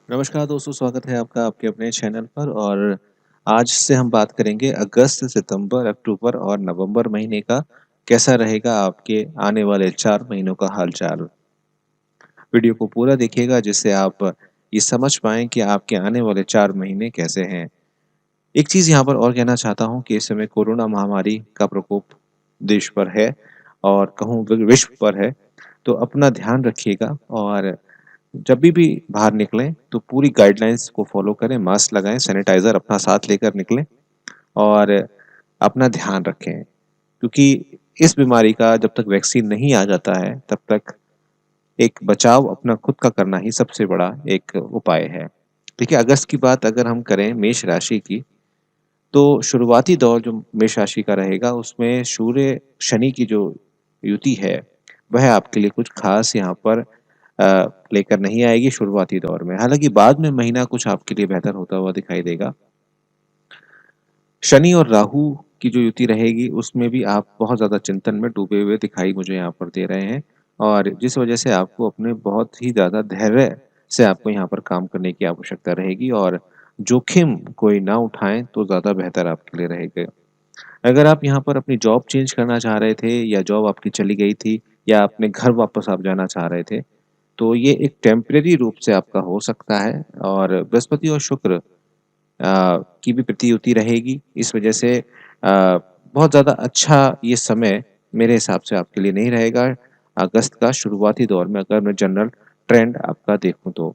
नमस्कार दोस्तों, स्वागत है आपका आपके अपने चैनल पर। और आज से हम बात करेंगे अगस्त, सितंबर, अक्टूबर और नवंबर महीने का कैसा रहेगा आपके आने वाले 4 महीनों का हाल-चाल। वीडियो को पूरा देखिएगा जिससे आप ये समझ पाएँ कि आपके आने वाले 4 महीने कैसे हैं। एक चीज़ यहाँ पर और कहना चाहता हूँ कि इस समय कोरोना महामारी का प्रकोप देश पर है और कहूँ विश्व पर है, तो अपना ध्यान रखिएगा। और जब भी बाहर निकलें तो पूरी गाइडलाइंस को फ़ॉलो करें, मास्क लगाएँ, सैनिटाइज़र अपना साथ लेकर निकलें और अपना ध्यान रखें। क्योंकि इस बीमारी का जब तक वैक्सीन नहीं आ जाता है, तब तक एक बचाव अपना खुद का करना ही सबसे बड़ा एक उपाय है। देखिए, अगस्त की बात अगर हम करें मेष राशि की, तो शुरुआती दौर जो मेष राशि का रहेगा, उसमें सूर्य शनि की जो युति है, वह आपके लिए कुछ ख़ास यहाँ पर लेकर नहीं आएगी शुरुआती दौर में। हालाँकि बाद में महीना कुछ आपके लिए बेहतर होता हुआ दिखाई देगा। शनि और राहु की जो युति रहेगी, उसमें भी आप बहुत ज़्यादा चिंतन में डूबे हुए दिखाई मुझे यहाँ पर दे रहे हैं और जिस वजह से आपको अपने बहुत ही ज़्यादा धैर्य से आपको यहाँ पर काम करने की आवश्यकता रहेगी और जोखिम कोई ना उठाएँ तो ज़्यादा बेहतर आपके लिए रहेगा। अगर आप यहाँ पर अपनी जॉब चेंज करना चाह रहे थे या जॉब आपकी चली गई थी या अपने घर वापस आप जाना चाह रहे थे, तो ये एक टेम्परेरी रूप से आपका हो सकता है और बृहस्पति और शुक्र की भी प्रति-युति रहेगी। इस वजह से बहुत ज़्यादा अच्छा ये समय मेरे हिसाब से आपके लिए नहीं रहेगा, अगस्त का शुरुआती दौर में अगर मैं जनरल ट्रेंड आपका देखूँ तो।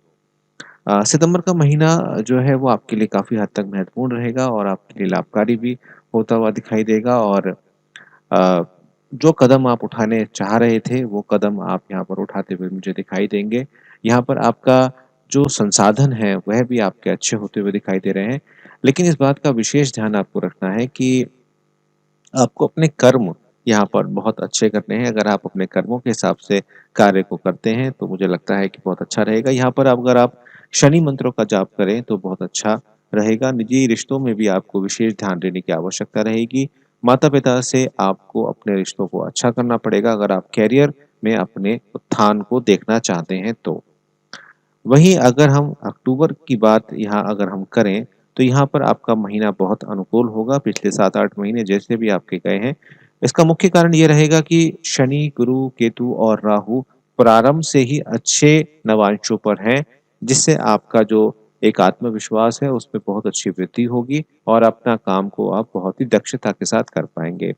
सितंबर का महीना जो है वो आपके लिए काफ़ी हद तक महत्वपूर्ण रहेगा और आपके लिए लाभकारी भी होता हुआ दिखाई देगा और अ, जो कदम आप उठाने चाह रहे थे, वो कदम आप यहाँ पर उठाते हुए मुझे दिखाई देंगे। यहाँ पर आपका जो संसाधन है, वह भी आपके अच्छे होते हुए दिखाई दे रहे हैं। लेकिन इस बात का विशेष ध्यान आपको रखना है कि आपको अपने कर्म यहाँ पर बहुत अच्छे करने हैं। अगर आप अपने कर्मों के हिसाब से कार्य को करते हैं, तो मुझे लगता है कि बहुत अच्छा रहेगा। यहाँ पर अगर आप शनि मंत्रों का जाप करें, तो बहुत अच्छा रहेगा। निजी रिश्तों में भी आपको विशेष ध्यान देने की आवश्यकता रहेगी। माता-पिता से आपको अपने रिश्तों को अच्छा करना पड़ेगा, अगर आप करियर में अपने उत्थान को देखना चाहते हैं तो। वहीं अगर हम अक्टूबर की बात यहाँ अगर हम करें, तो यहाँ पर आपका महीना बहुत अनुकूल होगा, पिछले 7-8 महीने जैसे भी आपके गए हैं। इसका मुख्य कारण ये रहेगा कि शनि, गुरु, केतु और राहु प्रारंभ से ही अच्छे नवांशों पर हैं, जिससे आपका जो एक आत्मविश्वास है, उसमें बहुत अच्छी वृद्धि होगी और अपना काम को आप बहुत ही दक्षता के साथ कर पाएँगे।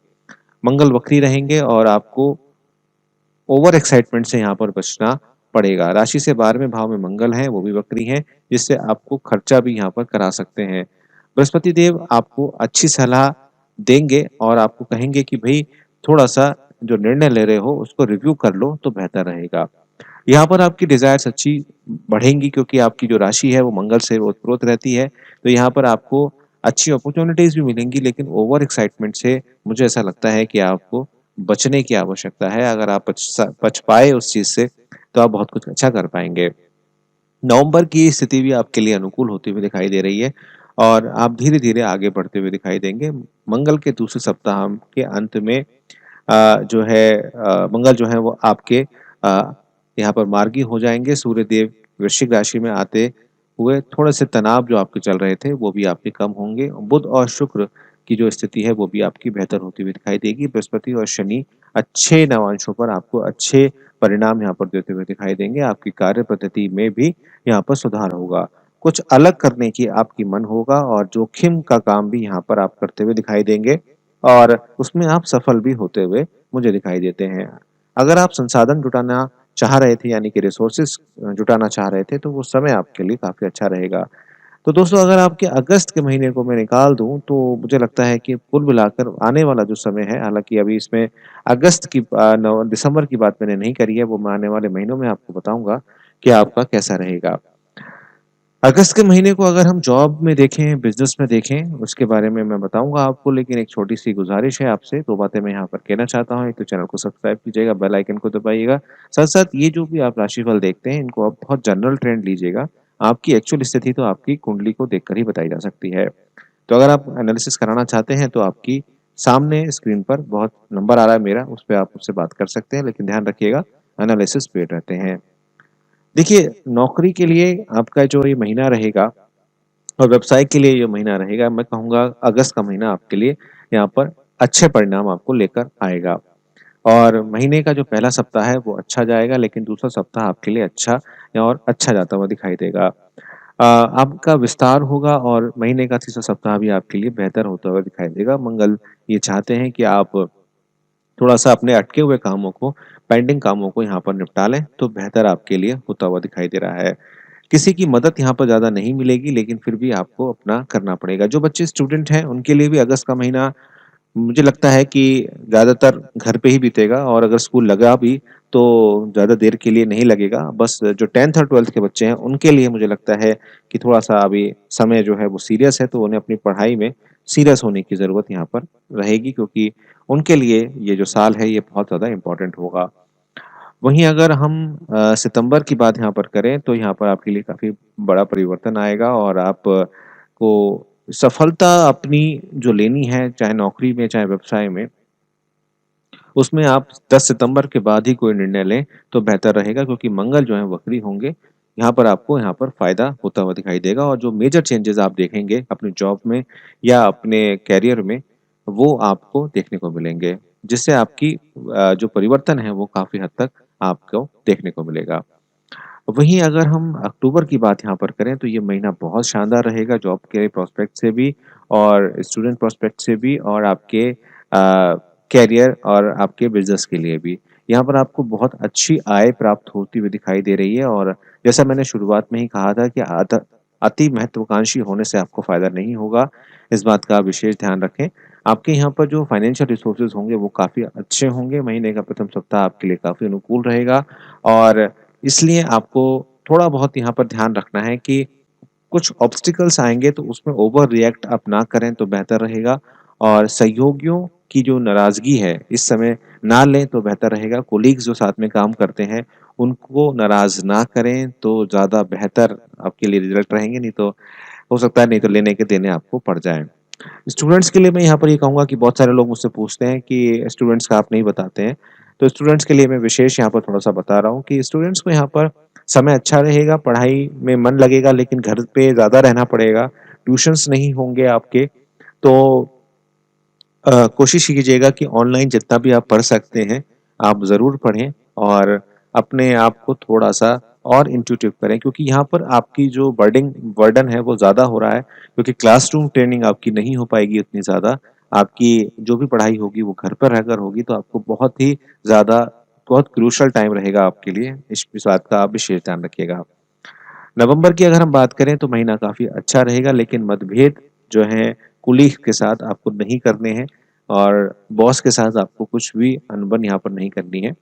मंगल वक्री रहेंगे और आपको ओवर एक्साइटमेंट से यहाँ पर बचना पड़ेगा। राशि से 12वें भाव में मंगल हैं, वो भी वक्री हैं, जिससे आपको खर्चा भी यहाँ पर करा सकते हैं। बृहस्पति देव आपको अच्छी सलाह देंगे और आपको कहेंगे कि भई थोड़ा-सा जो निर्णय ले रहे हो, उसको रिव्यू कर लो तो बेहतर रहेगा। यहाँ पर आपकी डिज़ायर्स अच्छी बढ़ेंगी क्योंकि आपकी जो राशि है वो मंगल से ओतप्रोत रहती है। तो यहाँ पर आपको अच्छी अपॉर्च्युनिटीज़ भी मिलेंगी लेकिन ओवर एक्साइटमेंट से मुझे ऐसा लगता है कि आपको बचने की आवश्यकता है। अगर आप बच पाए उस चीज़ से तो आप बहुत कुछ अच्छा कर पाएँगे। नवंबर की स्थिति भी आपके लिए अनुकूल होती हुई दिखाई दे रही है और आप धीरे-धीरे आगे बढ़ते हुए दिखाई देंगे। मंगल के दूसरे सप्ताह के अंत में जो है मंगल जो है वो आपके अ, यहाँ पर मार्गी हो जाएँगे। सूर्यदेव वृश्चिक राशि में आते हुए थोड़े-से तनाव जो आपके चल रहे थे, वो भी आपके कम होंगे। बुध और शुक्र की जो स्थिति है, वो भी आपकी बेहतर होती हुई दिखाई देगी। बृहस्पति और शनि अच्छे नवांशों पर आपको अच्छे परिणाम यहाँ पर देते हुए दिखाई देंगे। आपकी कार्य पद्धति में भी यहाँ पर सुधार होगा। कुछ अलग करने की आपकी मन होगा और जोखिम का काम भी यहाँ पर आप करते हुए दिखाई देंगे और उसमें आप सफल भी होते हुए मुझे दिखाई देते हैं। अगर आप संसाधन जुटाना चाह रहे थे यानी कि रिसोर्सेज़ जुटाना चाह रहे थे, तो वो समय आपके लिए काफ़ी अच्छा रहेगा। तो दोस्तों अगर आपके अगस्त के महीने को मैं निकाल दूँ, तो मुझे लगता है कि कुल मिलाकर आने वाला जो समय है, हालाँकि अभी इसमें अगस्त की नव दिसंबर की बात मैंने नहीं करी है, वो मैं आने वाले महीनों में आपको बताऊँगा कि आपका कैसा रहेगा। अगस्त के महीने को अगर हम जॉब में देखें, बिज़नेस में देखें, उसके बारे में मैं बताऊँगा आपको, लेकिन एक छोटी-सी गुज़ारिश है आपसे, 2 बातें मैं यहाँ पर कहना चाहता हूँ। एक तो चैनल को सब्सक्राइब कीजिएगा, बेल आइकन को दबाइएगा। साथ-साथ ये जो भी आप राशिफल देखते हैं, इनको आप बहुत जनरल ट्रेंड लीजिएगा। आपकी एक्चुअल स्थिति तो आपकी कुंडली को देखकर ही बताई जा सकती है। तो अगर आप एनालिसिस कराना चाहते हैं, तो आपकी सामने स्क्रीन पर बहुत नंबर आ रहा है मेरा, उस पे आप मुझसे बात कर सकते हैं, लेकिन ध्यान रखिएगा एनालिसिस पेड रहते हैं। देखिए, नौकरी के लिए आपका जो ये महीना रहेगा और व्यवसाय के लिए ये महीना रहेगा, मैं कहूँगा अगस्त का महीना आपके लिए यहाँ पर अच्छे परिणाम आपको लेकर आएगा। और महीने का जो पहला सप्ताह है वो अच्छा जाएगा, लेकिन दूसरा सप्ताह आपके लिए अच्छा और अच्छा जाता हुआ दिखाई देगा। आपका विस्तार होगा और महीने का तीसरा सप्ताह भी आपके लिए बेहतर होता हुआ दिखाई देगा। मंगल ये चाहते हैं कि आप थोड़ा-सा अपने अटके हुए कामों को, पेंडिंग कामों को यहाँ पर निपटा लें, तो बेहतर आपके लिए होता हुआ दिखाई दे रहा है। किसी की मदद यहाँ पर ज़्यादा नहीं मिलेगी, लेकिन फिर भी आपको अपना करना पड़ेगा। जो बच्चे स्टूडेंट हैं, उनके लिए भी अगस्त का महीना मुझे लगता है कि ज़्यादातर घर पे ही बीतेगा, और अगर स्कूल लगा भी तो ज़्यादा देर के लिए नहीं लगेगा। बस जो 10th और 12th के बच्चे हैं उनके लिए मुझे लगता है कि थोड़ा-सा अभी समय जो है वो सीरियस है, तो उन्हें अपनी पढ़ाई में सीरियस होने की ज़रूरत यहाँ पर रहेगी, क्योंकि उनके लिए ये जो साल है ये बहुत ज़्यादा इम्पोर्टेंट होगा। वहीं अगर हम सितंबर की बात यहाँ पर करें, तो यहाँ पर आपके लिए काफ़ी बड़ा परिवर्तन आएगा और आप को सफलता अपनी जो लेनी है, चाहे नौकरी में, चाहे व्यवसाय में, उसमें आप 10 सितंबर के बाद ही कोई निर्णय लें, तो बेहतर रहेगा, क्योंकि मंगल जो है वक्री होंगे। यहाँ पर आपको यहाँ पर फ़ायदा होता हुआ दिखाई देगा, और जो मेजर चेंजेज़ आप देखेंगे अपनी जॉब में या अपने करियर में, वो आपको देखने को मिलेंगे। जिससे आपकी जो परिवर्तन है वो काफ़ी हद तक आपको देखने को मिलेगा। वहीं अगर हम अक्टूबर की बात यहाँ पर करें, तो ये महीना बहुत शानदार रहेगा जॉब के प्रोस्पेक्ट से भी और स्टूडेंट प्रोस्पेक्ट से भी, और आपके करियर और आपके बिज़नेस के लिए भी। यहाँ पर आपको बहुत अच्छी आय प्राप्त होती हुई दिखाई दे रही है, और जैसा मैंने शुरुआत में ही कहा था कि अति महत्वाकांक्षी होने से आपको फ़ायदा नहीं होगा, इस बात का आप विशेष ध्यान रखें। आपके यहाँ पर जो फाइनेंशियल रिसोर्सेज़ होंगे वो काफ़ी अच्छे होंगे, महीने का प्रथम सप्ताह आपके लिए काफ़ी अनुकूल रहेगा, और इसलिए आपको थोड़ा बहुत यहाँ पर ध्यान रखना है कि कुछ ऑब्स्टिकल्स आएँगे तो उसमें ओवर रिएक्ट आप ना करें तो बेहतर रहेगा, और सहयोगियों की जो नाराज़गी है इस समय ना लें तो बेहतर रहेगा। कोलीग्स जो साथ में काम करते हैं, उनको नाराज़ ना करें तो ज़्यादा बेहतर आपके लिए रिज़ल्ट रहेंगे, नहीं तो हो सकता है नहीं तो लेने के देने आपको पड़ जाएँ। स्टूडेंट्स के लिए मैं यहाँ पर ये कहूँगा कि बहुत सारे लोग मुझसे पूछते हैं कि स्टूडेंट्स का आप नहीं बताते हैं। तो स्टूडेंट्स के लिए मैं विशेष यहाँ पर थोड़ा-सा बता रहा हूँ कि स्टूडेंट्स को यहाँ पर समय अच्छा रहेगा, पढ़ाई में मन लगेगा, लेकिन घर पे ज़्यादा रहना पड़ेगा, ट्यूशन्स नहीं होंगे आपके। तो कोशिश कीजिएगा कि ऑनलाइन जितना भी आप पढ़ सकते हैं, आप ज़रूर पढ़ें, और अपने आप को थोड़ा-सा और इंट्यूटिव करें, क्योंकि यहाँ पर आपकी जो बर्डन है वो ज़्यादा हो रहा है, क्योंकि क्लासरूम ट्रेनिंग आपकी नहीं हो पाएगी उतनी ज़्यादा। आपकी जो भी पढ़ाई होगी वो घर पर रहकर होगी, तो आपको बहुत ही ज़्यादा बहुत क्रूशियल टाइम रहेगा आपके लिए। इस बात का आप विशेष ध्यान रखिएगा। नवंबर की अगर हम बात करें तो महीना काफ़ी अच्छा रहेगा, लेकिन मतभेद जो हैं कुलीग के साथ आपको नहीं करने हैं, और बॉस के साथ आपको कुछ भी अनबन यहाँ पर नहीं करनी है।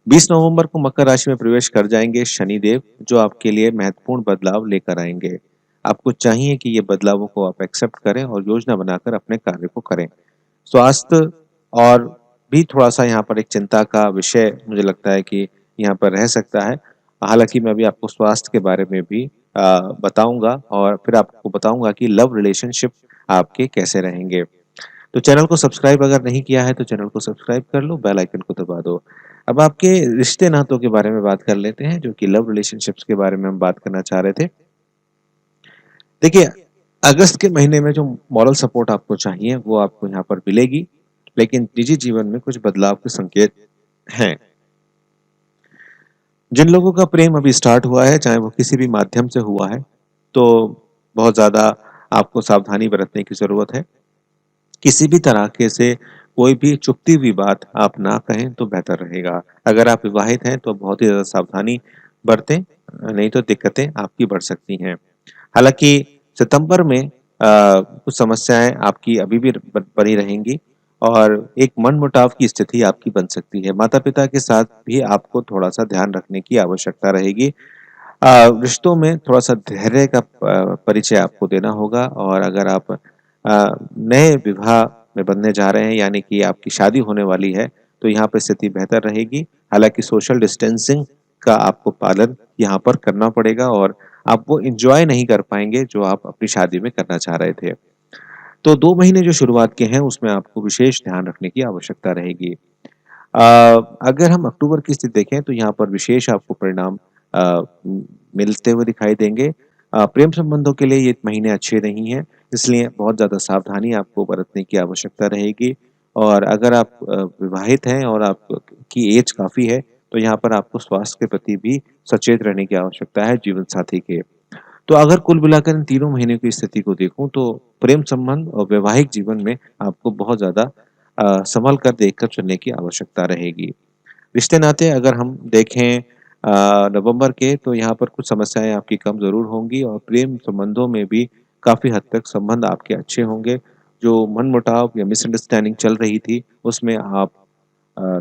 20 नवंबर को मकर राशि में प्रवेश कर जाएँगे शनिदेव, जो आपके लिए महत्वपूर्ण बदलाव लेकर आएँगे। आपको चाहिए कि ये बदलावों को आप एक्सेप्ट करें और योजना बनाकर अपने कार्य को करें। स्वास्थ्य और भी थोड़ा-सा यहाँ पर एक चिंता का विषय मुझे लगता है कि यहाँ पर रह सकता है। हालाँकि मैं अभी आपको स्वास्थ्य के बारे में भी बताऊँगा, और फिर आपको बताऊँगा कि लव रिलेशनशिप आपके कैसे रहेंगे। तो चैनल को सब्सक्राइब अगर नहीं किया है तो चैनल को सब्सक्राइब कर लो, बेल आइकन को दबा दो। अब आपके रिश्ते-नातों के बारे में बात कर लेते हैं, जो कि लव रिलेशनशिप्स के बारे में हम बात करना चाह रहे थे। देखिए, अगस्त के महीने में जो मॉरल सपोर्ट आपको चाहिए, वो आपको यहाँ पर मिलेगी, लेकिन निजी जीवन में कुछ बदलाव के संकेत हैं। जिन लोगों का प्रेम अभी स्टार्ट हुआ है, चाहे वो किसी भी माध्यम से हुआ है, तो बहुत ज़्यादा आपको सावधानी बरतने की ज़रूरत है। किसी भी तरीके से कोई भी चुभती हुई बात आप ना कहें तो बेहतर रहेगा। अगर आप विवाहित हैं तो बहुत ही ज़्यादा सावधानी बरतें, नहीं तो दिक्कतें आपकी बढ़ सकती हैं। हालाँकि सितंबर में कुछ समस्याएँ आपकी अभी भी बनी रहेंगी, और एक मनमुटाव की स्थिति आपकी बन सकती है। माता-पिता के साथ भी आपको थोड़ा-सा ध्यान रखने की आवश्यकता रहेगी। रिश्तों में थोड़ा-सा धैर्य का परिचय आपको देना होगा, और अगर आप नए विवाह में बंधने जा रहे हैं, यानी कि आपकी शादी होने वाली है, तो यहाँ पे स्थिति बेहतर रहेगी। हालाँकि सोशल डिस्टेंसिंग का आपको पालन यहाँ पर करना पड़ेगा, और आप वो एन्जॉय नहीं कर पाएँगे जो आप अपनी शादी में करना चाह रहे थे। तो 2 महीने जो शुरुआत के हैं उसमें आपको विशेष ध्यान रखने की आवश्यकता रहेगी। अगर हम अक्टूबर की स्थिति देखें तो यहाँ पर विशेष आपको परिणाम अ, म मिलते हुए दिखाई देंगे। प्रेम संबंधों के लिए ये महीने अच्छे नहीं हैं, इसलिए बहुत ज़्यादा सावधानी आपको बरतने की आवश्यकता रहेगी। और अगर आप विवाहित हैं और आप की एज काफ़ी है, तो यहाँ पर आपको स्वास्थ्य के प्रति भी सचेत रहने की आवश्यकता है जीवन साथी के। तो अगर कुल मिलाकर इन तीनों महीने की स्थिति को देखूँ तो प्रेम संबंध और वैवाहिक जीवन में आपको बहुत ज़्यादा संभल कर देखकर चलने की आवश्यकता रहेगी। रिश्ते-नाते अगर हम देखें नवंबर के तो यहाँ पर कुछ समस्याएँ आपकी कम ज़रूर होंगी और प्रेम संबंधों में भी काफ़ी हद तक संबंध आपके अच्छे होंगे। जो मनमुटाव या मिसअंडरस्टैंडिंग चल रही थी, उसमें आप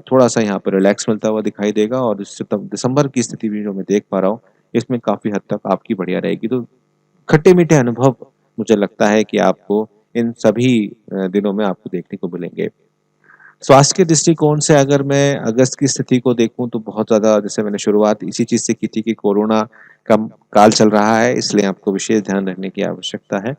थोड़ा-सा यहाँ पर रिलैक्स मिलता हुआ दिखाई देगा और दिसंबर की स्थिति भी जो मैं देख पा रहा हूँ, इसमें काफ़ी हद तक आपकी बढ़िया रहेगी। तो खट्टे-मीठे अनुभव मुझे लगता है कि आपको इन सभी दिनों में आपको देखने को मिलेंगे। स्वास्थ्य के दृष्टिकोण से अगर मैं अगस्त की स्थिति को देखूँ तो बहुत ज़्यादा जैसे मैंने शुरुआत इसी चीज़ से की थी कि कोरोना का काल चल रहा है, इसलिए आपको विशेष ध्यान रखने की आवश्यकता है।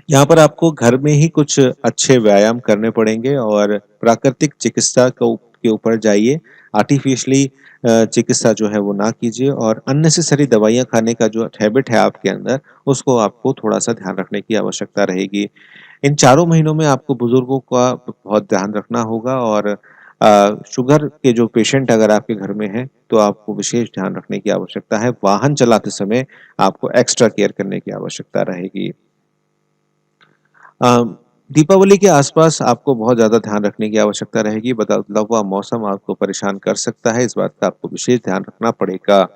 यहाँ पर आपको घर में ही कुछ अच्छे व्यायाम करने पड़ेंगे और प्राकृतिक चिकित्सा के ऊपर जाइए। आर्टिफ़िशियली चिकित्सा जो है वो ना कीजिए और अननेसेसरी दवाइयाँ खाने का जो हैबिट है आपके अंदर, उसको आपको थोड़ा-सा ध्यान रखने की आवश्यकता रहेगी। इन चारों महीनों में आपको बुजुर्गों का बहुत ध्यान रखना होगा और शुगर के जो पेशेंट अगर आपके घर में हैं, तो आपको विशेष ध्यान रखने की आवश्यकता है। वाहन चलाते समय आपको एक्स्ट्रा केयर करने की आवश्यकता रहेगी। अ, दीपावली के आसपास आपको बहुत ज़्यादा ध्यान रखने की आवश्यकता रहेगी। बदला हुआ मौसम आपको परेशान कर सकता है, इस बात का आपको विशेष ध्यान रखना पड़ेगा।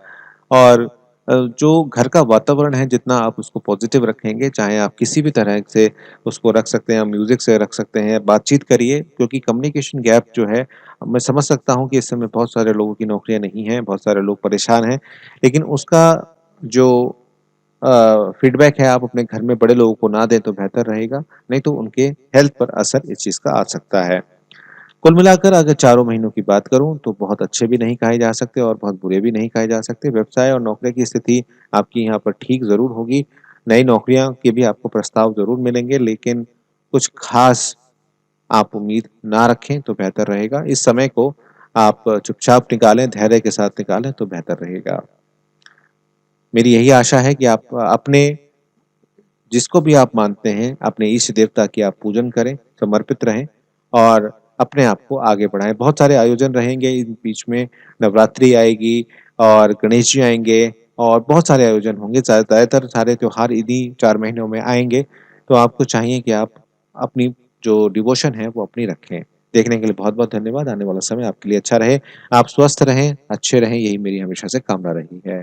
और जो घर का वातावरण है, जितना आप उसको पॉज़िटिव रखेंगे, चाहे आप किसी भी तरह से उसको रख सकते हैं, म्यूज़िक से रख सकते हैं, बातचीत करिए क्योंकि कम्युनिकेशन गैप जो है, मैं समझ सकता हूँ कि इस समय बहुत सारे लोगों की नौकरियाँ नहीं हैं, बहुत सारे लोग परेशान हैं। लेकिन उसका जो फीडबैक है आप अपने घर में बड़े लोगों को ना दें तो बेहतर रहेगा, नहीं तो उनके हेल्थ पर असर इस चीज़ का आ सकता है। कुल मिलाकर अगर चारों महीनों की बात करूँ तो बहुत अच्छे भी नहीं कहे जा सकते और बहुत बुरे भी नहीं कहे जा सकते। व्यवसाय और नौकरी की स्थिति आपकी यहाँ पर ठीक ज़रूर होगी। नई नौकरियाँ के भी आपको प्रस्ताव ज़रूर मिलेंगे लेकिन कुछ ख़ास आप उम्मीद ना रखें तो बेहतर रहेगा। इस समय को आप चुपचाप निकालें, धैर्य के साथ निकालें तो बेहतर रहेगा। मेरी यही आशा है कि आप अपने जिसको भी आप मानते हैं, अपने इष्ट देवता की आप पूजन करें, समर्पित रहें और अपने आप को आगे बढ़ाएँ। बहुत सारे आयोजन रहेंगे इन बीच में, नवरात्रि आएगी और गणेश जी आएँगे और बहुत सारे आयोजन होंगे। ज़्यादातर सारे त्योहार इन्हीं 4 महीनों में आएँगे, तो आपको चाहिए कि आप अपनी जो डिवोशन है, वो अपनी रखें। देखने के लिए बहुत-बहुत धन्यवाद। आने वाला समय आपके लिए अच्छा रहे। आप स्वस्थ रहें, अच्छे रहें, यही मेरी हमेशा से कामना रही है।